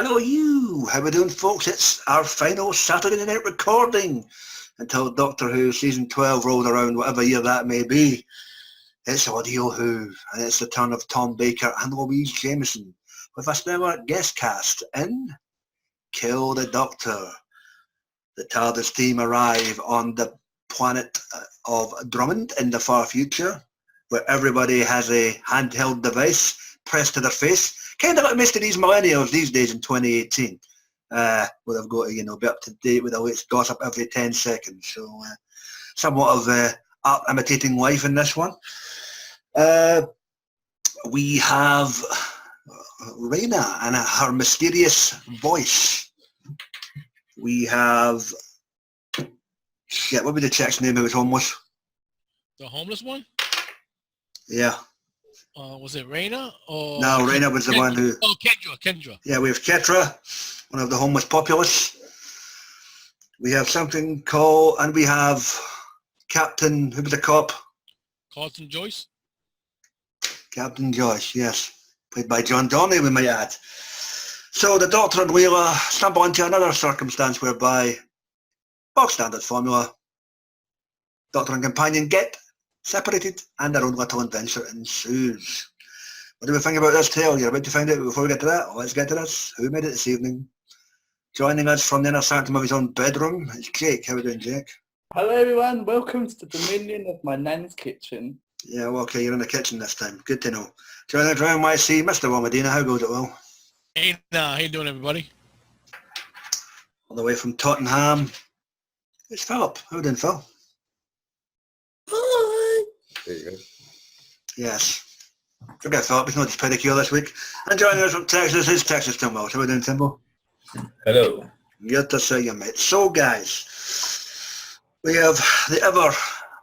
Hello you, how we doing folks? It's our final Saturday night recording until Doctor Who Season 12 rolls around, whatever year that may be. It's Audio Who, and it's the turn of Tom Baker and Louise Jameson with a stellar guest cast in Kill the Doctor. The TARDIS team arrive on the planet of Drummond in the far future, where everybody has a handheld device pressed to their face. Kind of like most of these millennials these days in 2018. Where they've got to, be up to date with the latest gossip every 10 seconds. So somewhat of art imitating life in this one. We have Rania and her mysterious voice. We have, what would be the chick's name who was homeless? The homeless one? Yeah. Was it Rania? Or no, Rania was the one who... Oh, Kendra. Yeah, we have Ketra, one of the homeless populace. We have something called, and we have Captain, who was the cop? Carlton Joyce? Captain Joyce, yes. Played by John Donnelly, we might add. So the Doctor and Leela stumble into another circumstance whereby, bog standard formula, Doctor and companion get separated and their own little adventure ensues. What do we think about this tale? You're about to find out before we get to that. Let's get to this. Who made it this evening? Joining us from the inner sanctum of his own bedroom, it's Jake. How are we doing, Jake? Hello everyone, welcome to the dominion of my nan's kitchen. Yeah, well, okay, you're in the kitchen this time. Good to know. Joining us around YC, Mr. Medina. How goes it, Will? Hey, how you doing, everybody? All the way from Tottenham, it's Philip. How are we doing, Phil? Hi! There you go. Yes. Forget Philip, he's not just pedicure this week. And joining us from Texas is Texas Tim Wells. How are we doing, Timbo? Hello. Good to see you, mate. So, guys, we have the ever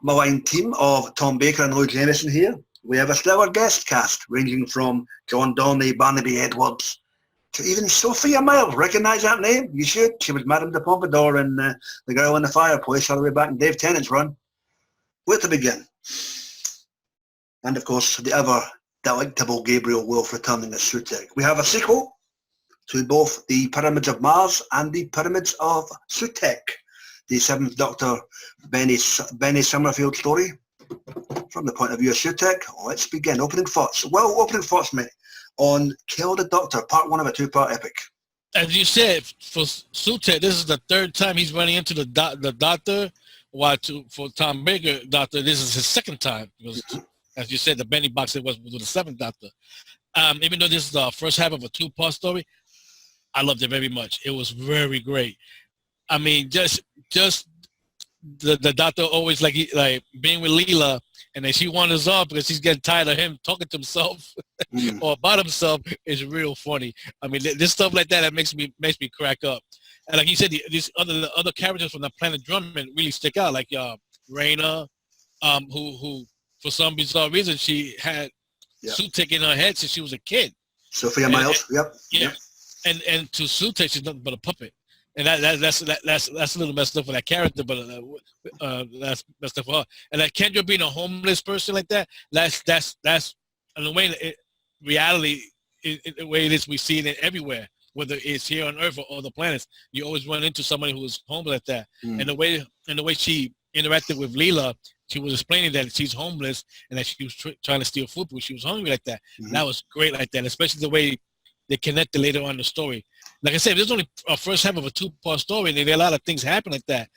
maligned team of Tom Baker and Lou Jameson here. We have a stellar guest cast ranging from John Donnelly, Barnaby Edwards, to even Sophia Miles. Recognise that name? You should. She was Madame de Pompadour in The Girl in the Fireplace all the way back in Dave Tennant's run. Where to begin? And of course, the ever delectable Gabriel Wolfe returning as Sutek. We have a sequel to both the Pyramids of Mars and the Pyramids of Sutek, the Seventh Doctor Benny Summerfield story. From the point of view of Sutek, let's begin. Opening thoughts. Well, opening thoughts, mate, on Kill the Doctor, part one of a two-part epic. As you said, for Sutek, this is the third time he's running into the Doctor. While for Tom Baker, Doctor, this is his second time. Because, as you said, the Benny box was with the seventh Doctor. Even though this is the first half of a two-part story, I loved it very much. It was very great. I mean, just the Doctor always like being with Leela, and then she wanders off because she's getting tired of him talking to himself or about himself is real funny. I mean, this stuff like that makes me crack up. And like you said, these other characters from the planet Drummond really stick out, like Rania, who for some bizarre reason she had Sutek in her head since she was a kid. Sophia Miles, yep. And to Sutek, she's nothing but a puppet, and that's a little messed up for that character, but that's messed up for her. And like Kendra being a homeless person like that, that's in the way reality, the way it is, we see it everywhere. Whether it's here on Earth or other planets, you always run into somebody who is homeless like that. And the way she interacted with Leela, she was explaining that she's homeless and that she was trying to steal food because she was hungry like that. That was great like that, especially the way they connected later on in the story. Like I said, this is only a first half of a two-part story, and there are a lot of things happen like that.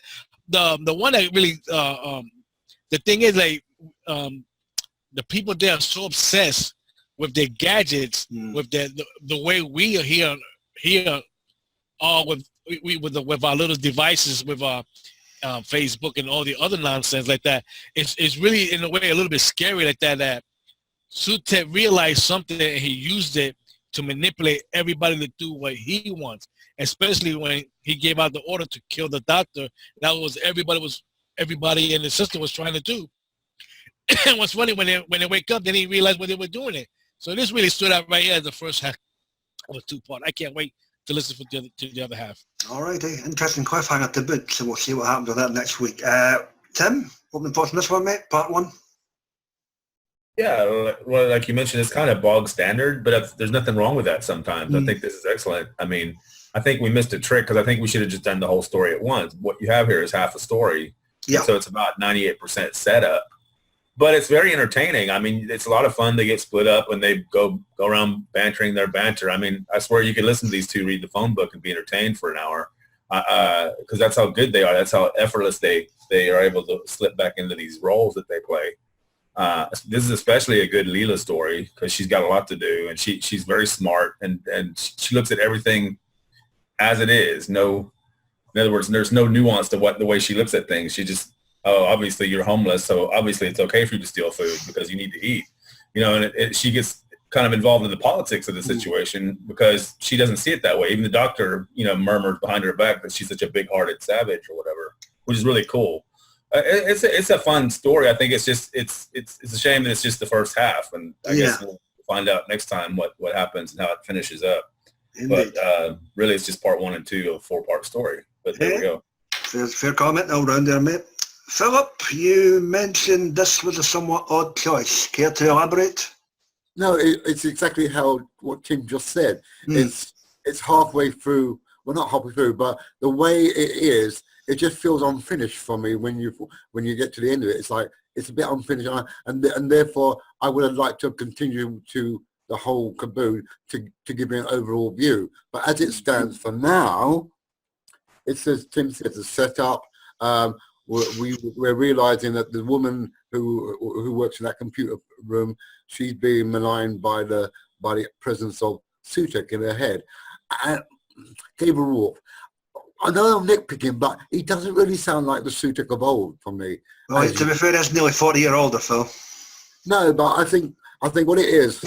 The one that really, the thing is, like, the people there are so obsessed with their gadgets, with the way we are here with our little devices, with our Facebook and all the other nonsense like that. It's really in a way a little bit scary like that. That Sutek realized something and he used it to manipulate everybody to do what he wants. Especially when he gave out the order to kill the Doctor. That was everybody in the system was trying to do. And what's funny, when they wake up, they didn't realize what they were doing it. So this really stood out right here as the first half of a two-part. I can't wait to listen to the other half. All right, interesting cliffhanger to boot, so we'll see what happens with that next week. Tim, opening thoughts on this one, mate? Part one? Yeah, well, like you mentioned, it's kind of bog standard, but there's nothing wrong with that sometimes. I think this is excellent. I mean, I think we missed a trick because I think we should have just done the whole story at once. What you have here is half a story. Yeah. So it's about 98% setup. But it's very entertaining. I mean, it's a lot of fun. They get split up and they go around bantering their banter. I mean, I swear you could listen to these two read the phone book and be entertained for an hour because that's how good they are. That's how effortless they are able to slip back into these roles that they play. This is especially a good Leela story because she's got a lot to do and she's very smart and she looks at everything as it is. No, in other words, there's no nuance to the way she looks at things. She just, oh, obviously you're homeless, so obviously it's okay for you to steal food because you need to eat. You know, and she gets kind of involved in the politics of the situation because she doesn't see it that way. Even the doctor, you know, murmurs behind her back that she's such a big-hearted savage or whatever, which is really cool. It's a fun story. I think it's a shame that it's just the first half, and I guess we'll find out next time what happens and how it finishes up. Indeed. But really, it's just part 1 and 2 of a 4-part story. But there we go. Fair comment all round there, mate. Philip, you mentioned this was a somewhat odd choice. Care to elaborate? No, it's exactly what Tim just said. It's halfway through. Well, not halfway through, but the way it is, it just feels unfinished for me when you get to the end of it. It's like it's a bit unfinished, and therefore I would have liked to continue to the whole caboodle to give me an overall view. But as it stands for now, it says Tim says the setup. We're realizing that the woman who works in that computer room, she's being maligned by the presence of Sutek in her head. And Gabriel Wolf, I know I'm nitpicking, but he doesn't really sound like the Sutek of old for me. Well, to be fair, he's nearly 40-year-older, Phil. No, but I think what it is,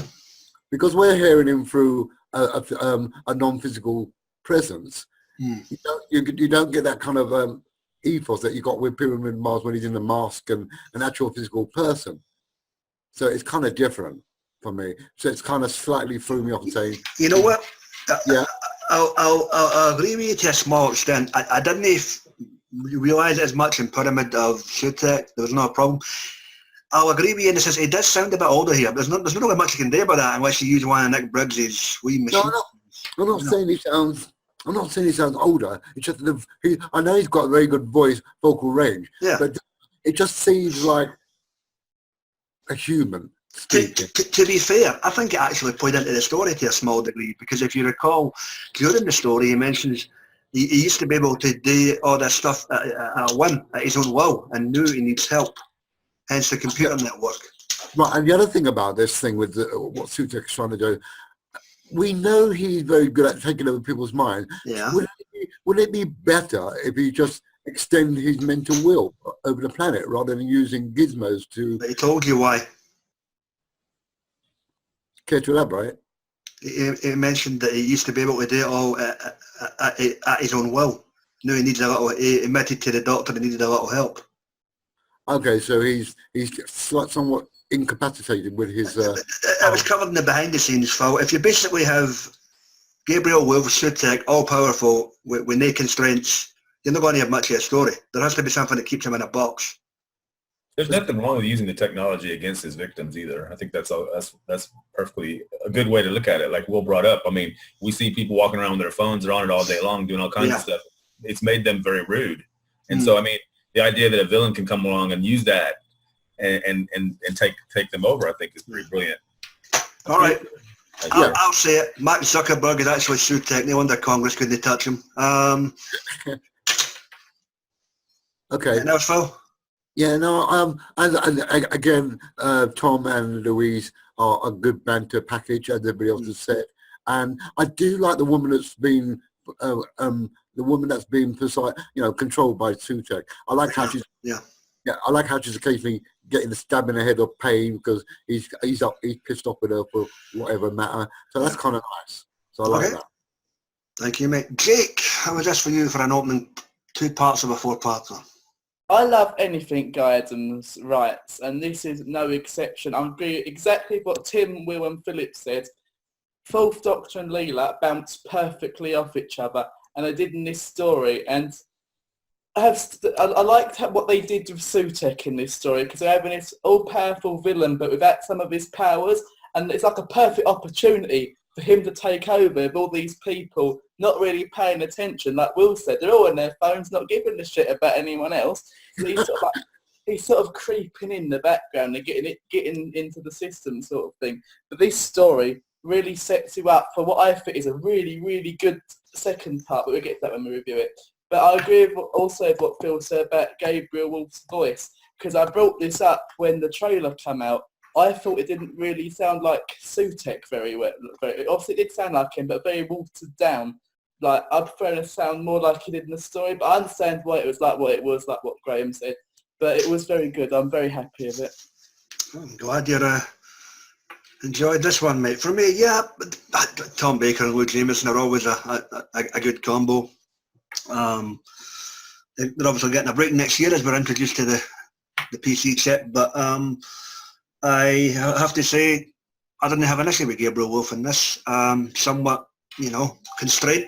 because we're hearing him through a non-physical presence, you don't get that kind of ethos that you got with Pyramid Mars when he's in the mask and an actual physical person. So it's kind of different for me. So it's kind of slightly threw me off and saying, you know what? Yeah. I'll agree with you to a small extent. I didn't realise as much in Pyramid of Sutek. There was no problem. I'll agree with you in the sense it does sound a bit older here. There's not really much you can do about that unless you use one of Nick Briggs's wee machines. No, I'm not saying he sounds. I'm not saying he sounds older. It's just I know he's got a very good vocal range. Yeah. But it just seems like a human speaking. To be fair, I think it actually played into the story to a small degree because if you recall, during the story he mentions he used to be able to do all this stuff at a whim, at his own will, and knew he needs help. Hence the computer network. Right, and the other thing about this thing with what Sutek's trying to do, we know he's very good at taking over people's minds. Yeah. Would it be better if he just extend his mental will over the planet rather than using gizmos to... But he told you why. Care to elaborate? He mentioned that he used to be able to do it all at his own will. Knew he needed a little... He admitted to the doctor he needed a little help. Okay, so he's somewhat incapacitated with his... It was covered in the behind the scenes, Phil. If you basically have Gabriel Wolf, Sutek, all powerful with no constraints, you're not going to have much of a story. There has to be something that keeps him in a box. There's nothing wrong with using the technology against his victims either. I think that's perfectly a good way to look at it. Like Will brought up, I mean, we see people walking around with their phones, they're on it all day long, doing all kinds of stuff. It's made them very rude. And so, I mean, the idea that a villain can come along and use that and take them over, I think is pretty brilliant. All right. I'll say it. Mark Zuckerberg is actually Sutek. No wonder Congress couldn't touch him. Okay. Anything else, Phil? Yeah, no, again, Tom and Louise are a good banter package, as everybody else has said. And I do like the woman that's been controlled by Sutek. I like how she's I like how she's occasionally getting the stab in the head of pain because he's pissed off with her for whatever matter. So that's kind of nice. So I like that. Thank you, mate. Jake, how was this for you for an opening 2 parts of a 4-parter? I love anything Guy Adams writes, and this is no exception. I agree exactly what Tim, Will and Philip said. Fourth Doctor and Leela bounce perfectly off each other, and they did in this story. And I liked what they did with Sutek in this story, because they're having this all-powerful villain, but without some of his powers, and it's like a perfect opportunity for him to take over with all these people not really paying attention. Like Will said, they're all on their phones, not giving a shit about anyone else. So he's sort of creeping in the background and getting into the system, sort of thing. But this story really sets you up for what I think is a really, really good second part, but we'll get to that when we review it. But I agree also with what Phil said about Gabriel Wolf's voice, because I brought this up when the trailer came out. I thought it didn't really sound like Sutek very well. Obviously, it did sound like him, but very watered down. Like, I prefer to sound more like he did in the story, but I understand why it was like what it was, like what Graham said. But it was very good. I'm very happy with it. I'm glad you enjoyed this one, mate. For me, yeah, Tom Baker and Lou Jameson are always a good combo. They're obviously getting a break next year as we're introduced to the PC chip, but I have to say I didn't have an issue with Gabriel Wolf in this. Somewhat, constraint,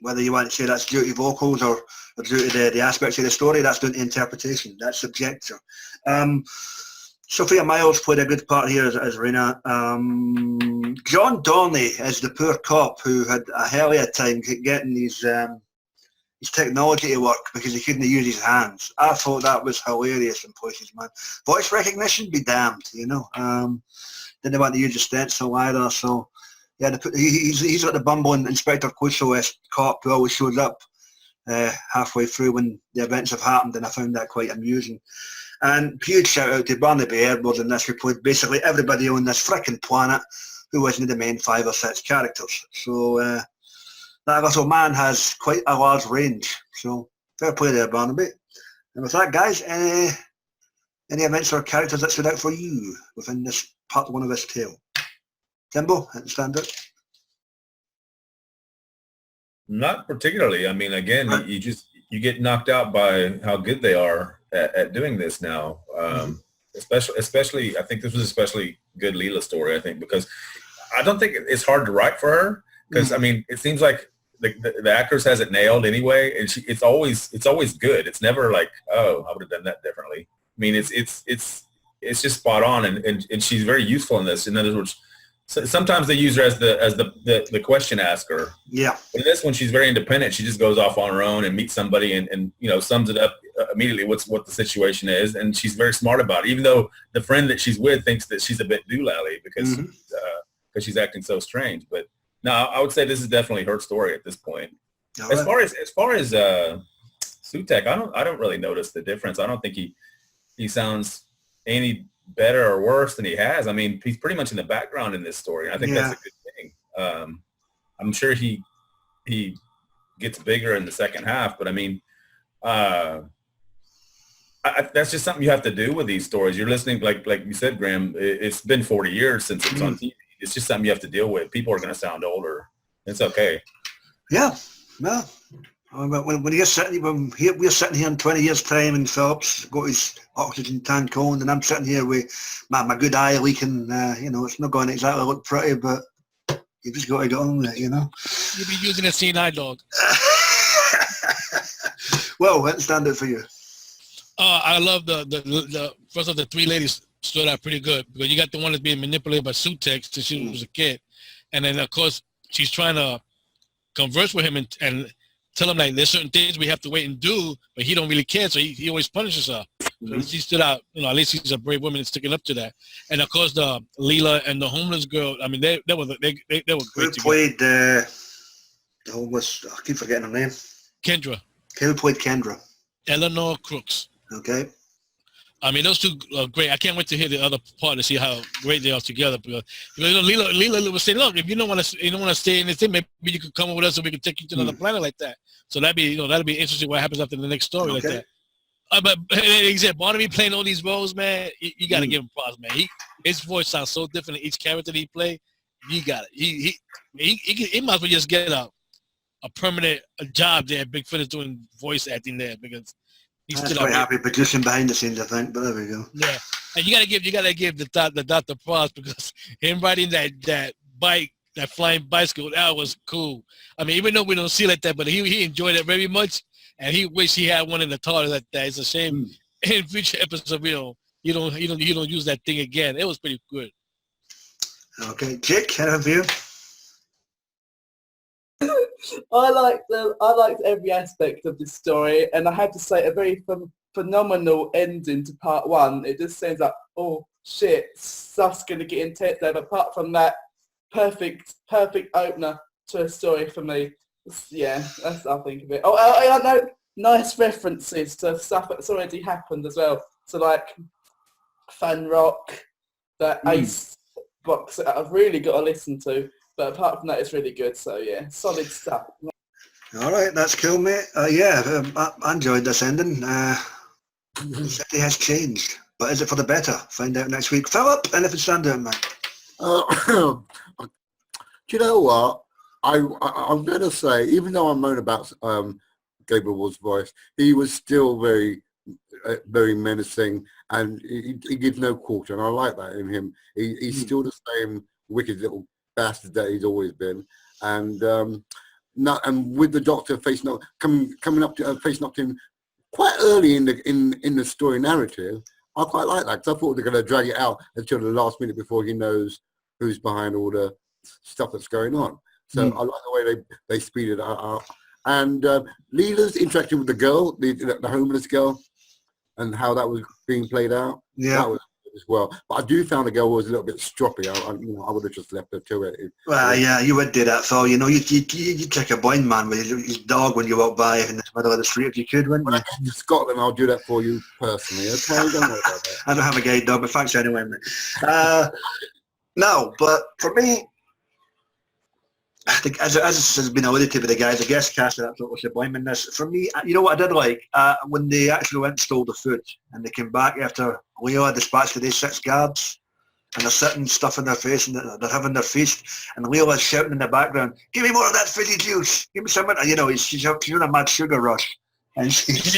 whether you want to say that's due to vocals or due to the aspects of the story, that's down to interpretation, that's subjective. Sophia Miles played a good part here as Rena. John Donnelly is the poor cop who had a hell of a time getting his technology to work because he couldn't use his hands. I thought that was hilarious in places, man. Voice recognition, be damned, Didn't want to use a stencil either, so yeah, he's got the bumbling Inspector Clouseau-esque cop who always shows up halfway through when the events have happened, and I found that quite amusing. And huge shout out to Barnaby Edwards in this, who played basically everybody on this frickin' planet who wasn't the main 5 or 6 characters. So that little man has quite a large range. So fair play there, Barnaby. And with that, guys, any events or characters that stood out for you within this part 1 of this tale? Timbo, stand up. Not particularly. I mean, again, you get knocked out by how good they are at doing this now. Especially, I think this was especially good Leela story. I think because I don't think it's hard to write for her because I mean, it seems like the actress has it nailed anyway, and it's always good. It's never like, oh, I would have done that differently. I mean, it's just spot on, and she's very useful in this. In other words, sometimes they use her as the question asker. Yeah. But in this one, she's very independent. She just goes off on her own and meets somebody and sums it up immediately what the situation is, and she's very smart about it. Even though the friend that she's with thinks that she's a bit doolally because she's acting so strange. But no, I would say this is definitely her story at this point. Right. As far as Sutek, I don't really notice the difference. I don't think he sounds any better or worse than he has. I mean, he's pretty much in the background in this story. And I think that's a good thing. I'm sure he gets bigger in the second half, but I mean, that's just something you have to do with these stories. You're listening, like you said, Graham, it's been 40 years since it was on TV. It's just something you have to deal with. People are going to sound older. It's okay. Yeah. Well, when we're sitting here in 20 years' time and Phillips got his oxygen tank on, and I'm sitting here with my good eye leaking, it's not going to exactly look pretty, but you just got to get on with it, You'll be using a seeing eye dog. Well, let's stand it for you. I love the first of the 3 ladies stood out pretty good because you got the one that's being manipulated by Sutek since she was a kid, and then of course she's trying to converse with him and tell him like there's certain things we have to wait and do, but he don't really care, so he always punishes her. So she stood out, at least she's a brave woman and sticking up to that. And of course the Leela and the homeless girl, I mean they were great. Who played the homeless? I keep forgetting her name. Kendra. Who played Kendra? Eleanor Crooks. Okay. I mean, those two are great. I can't wait to hear the other part to see how great they are together. Because Leela was saying, look, if you don't want to stay in this thing, maybe you could come with us and we could take you to another planet like that. So that'd be interesting what happens after the next story like that. But he said, Barnaby playing all these roles, man, you got to give him props, man. His voice sounds so different in each character that he play. You got it. He might as well just get a permanent job there. Bigfoot is doing voice acting there because he's quite happy producing behind the scenes, I think. But there we go. Yeah, and you gotta give the doctor props because him riding that bike, that flying bicycle, that was cool. I mean, even though we don't see like that, but he enjoyed it very much. and he wished he had one in the TARDIS. That it's a shame in future episodes, you don't use that thing again. It was pretty good. Okay, Jake, anything for you? I liked every aspect of this story, and I have to say a very phenomenal ending to part one. It just seems like, oh shit, stuff's gonna get intense there. But apart from that, perfect opener to a story for me. Yeah, that's what I think of it. Oh, I know, nice references to stuff that's already happened as well. So like Fan Rock, that Ace box that I've really got to listen to. But apart from that, it's really good. So yeah, solid stuff. All right, that's cool, mate. I enjoyed this ending. The city has changed, but is it for the better? Find out next week. Philip, anything stand out, man? Do you know what? I'm going to say, even though I moan about Gabriel Ward's voice, he was still very menacing, and he gives no quarter, and I like that in him. He's still the same wicked little bastard that he's always been, and with the Doctor coming up to him quite early in the story narrative. I quite like that, because I thought they're going to drag it out until the last minute before he knows who's behind all the stuff that's going on. So I like the way they speed it up. And Leela's interacting with the girl, the homeless girl, and how that was being played out. Yeah. That was good as well. But I do found the girl was a little bit stroppy. I would have just left her to it. Well, yeah, you would do that, Phil. You know, you'd take a blind man with his dog when you walk by in the middle of the street if you could, wouldn't you? When I get to Scotland, I'll do that for you personally. Okay, don't worry about that. I don't have a guide dog, but thanks anyway, mate. No, but for me, I think as has been alluded to by the guys, the guest cast are absolutely sublime in this. For me, you know what I did like? When they actually went and stole the food and they came back after Leela dispatched these 6 guards and they're sitting stuffing their face and they're having their feast and Leela's shouting in the background, give me more of that fizzy juice, give me some, you know, she's on a mad sugar rush and she's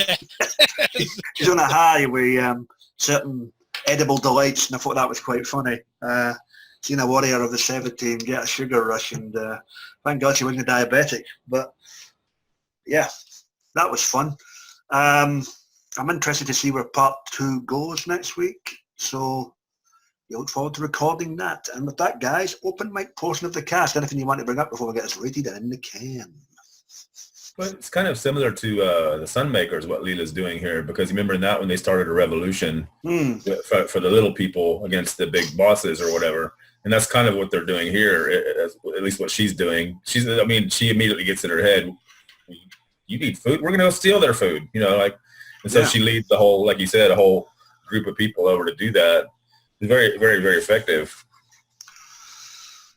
on a high with certain edible delights, and I thought that was quite funny. Seen a warrior of the 70 get a sugar rush, and thank God she wasn't diabetic. But yeah, that was fun. I'm interested to see where part 2 goes next week, so you look forward to recording that. And with that, guys, open mic portion of the cast. Anything you want to bring up before we get this rated and in the can? Well, it's kind of similar to the Sunmakers, what Leela's doing here, because you remember in that when they started a revolution for the little people against the big bosses or whatever. And that's kind of what they're doing here, at least what she's doing. She immediately gets in her head, you need food? We're going to go steal their food, you know, like, and so she leads the whole, like you said, a whole group of people over to do that. It's very, very, very effective.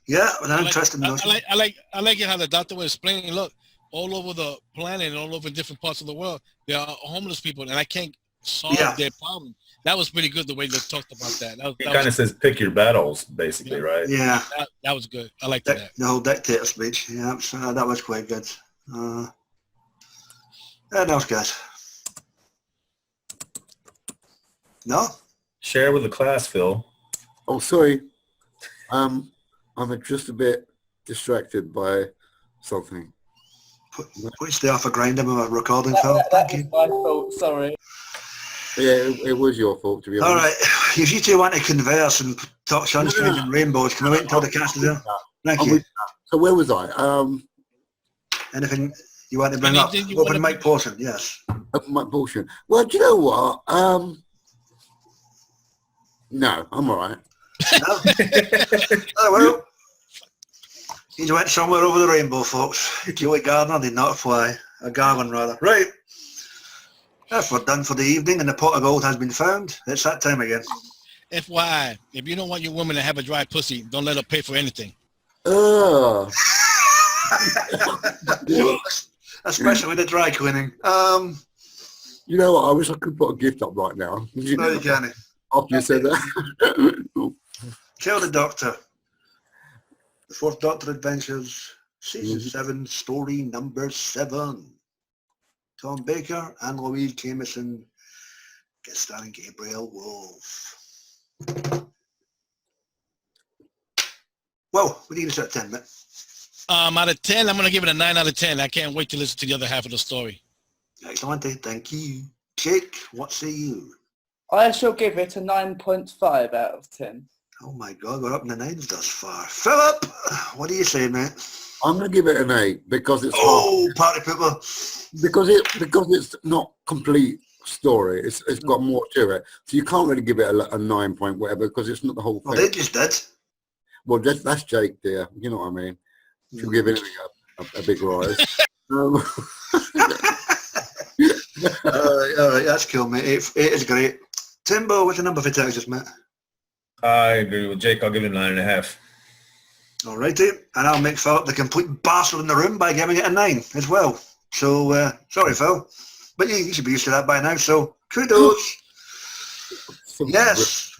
Yeah, an interesting notion. I like it how the Doctor was explaining, look, all over the planet and all over different parts of the world, there are homeless people, and I can't solve their problem. That was pretty good the way they talked about that. He kind of says pick your battles, basically, right? Yeah. That was good. I liked that. The whole dictator speech. Yeah, that was quite good. That was good. No? Share with the class, Phil. Oh, sorry. I'm just a bit distracted by something. Put stay off a grinder with a recording, Phil. That was my fault, sorry. Yeah, it was your fault, to be honest. All right, if you two want to converse and talk sunshine and rainbows, can I wait until the cast is there? Thank you. So where was I? Anything you want to bring up? Open mic portion, yes. Open mic portion. Well, do you know what? No, I'm all right. No? Oh, well. You went somewhere over the rainbow, folks. Joey Gardner did not fly. A Garland, rather. Right. That's we're done for the evening, and the pot of gold has been found. It's that time again. FYI, if you don't want your woman to have a dry pussy, don't let her pay for anything. Especially with the dry cleaning. You know what? I wish I could put a gift up right now. No, you can't. After you said that. Kill the Doctor. The Fourth Doctor Adventures, Season 7, Story number 7. Tom Baker and Louise Jameson, guest starring Gabriel Wolf. Well, what do you give us out of 10, mate? Out of 10, I'm going to give it a 9 out of 10. I can't wait to listen to the other half of the story. Excellent, thank you. Jake, what say you? I shall give it a 9.5 out of 10. Oh my God, we're up in the nines thus far. Philip, what do you say, mate? I'm going to give it an 8 because it's party people. because it's not complete story. It's got more to it. So you can't really give it a 9 point whatever because it's not the whole thing. Well, they just did. Well, that's Jake there. You know what I mean? She'll give anything a big rise. All right, that's cool, mate. 8 is great. Timbo, what's the number for Texas, mate? I agree with Jake. I'll give it 9.5. All righty, and I'll make Philip the complete bastard in the room by giving it a 9 as well. So, sorry, Phil, but you should be used to that by now, so kudos. Yes,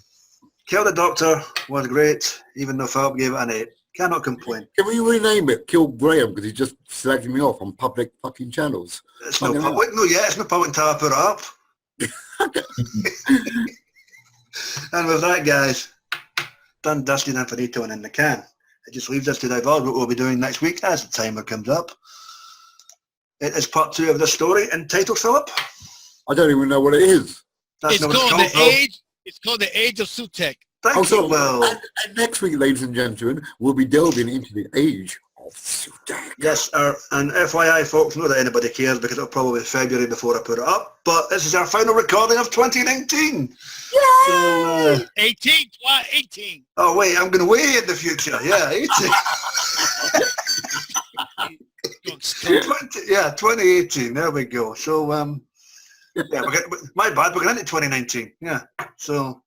Kill the Doctor was great, even though Philip gave it an 8. Cannot complain. Can we rename it Kill Graham because he just slagged me off on public fucking channels? It's no public, it's no public until I put it up. And with that, guys, done, dusted and finito and in the can. It just leaves us to divulge what we'll be doing next week as the timer comes up. It is part 2 of the story entitled, Philip? I don't even know what it is. That's It's called The Age of Sutek. Thank you, Will. And next week, ladies and gentlemen, we'll be delving into the age of Sutek. Yes, and FYI, folks, not that anybody cares because it'll probably be February before I put it up, but this is our final recording of 2019. Yay! So, 18. Oh, wait, I'm going way in the future. Yeah, 18. 2018. There we go. So, yeah, my bad. We're going into 2019. Yeah. So,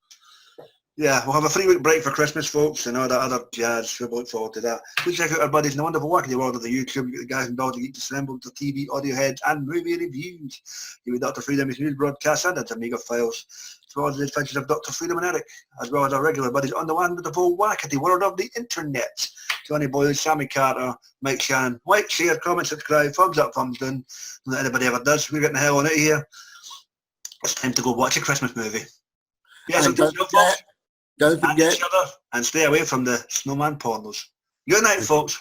yeah, we'll have a 3-week break for Christmas, folks, and all that other jazz. We'll look forward to that. Please check out our buddies in the wonderful work in the world of the YouTube. You've got the guys and dolls that Geek Assembled, the TV, audio heads, and movie reviews. You've got Dr. Freedom, his news broadcasts, and its Amiga files, as well as the adventures of Dr. Freedom and Eric, as well as our regular buddies on the wonderful wackety world of the internet. Johnny Boyle, Sammy Carter, Mike Shannon. Like, share, comment, subscribe, thumbs up, thumbs down. Not that anybody ever does. We're getting the hell on it here. It's time to go watch a Christmas movie. Yes, And don't forget. And stay away from the snowman pornos. Good night, folks.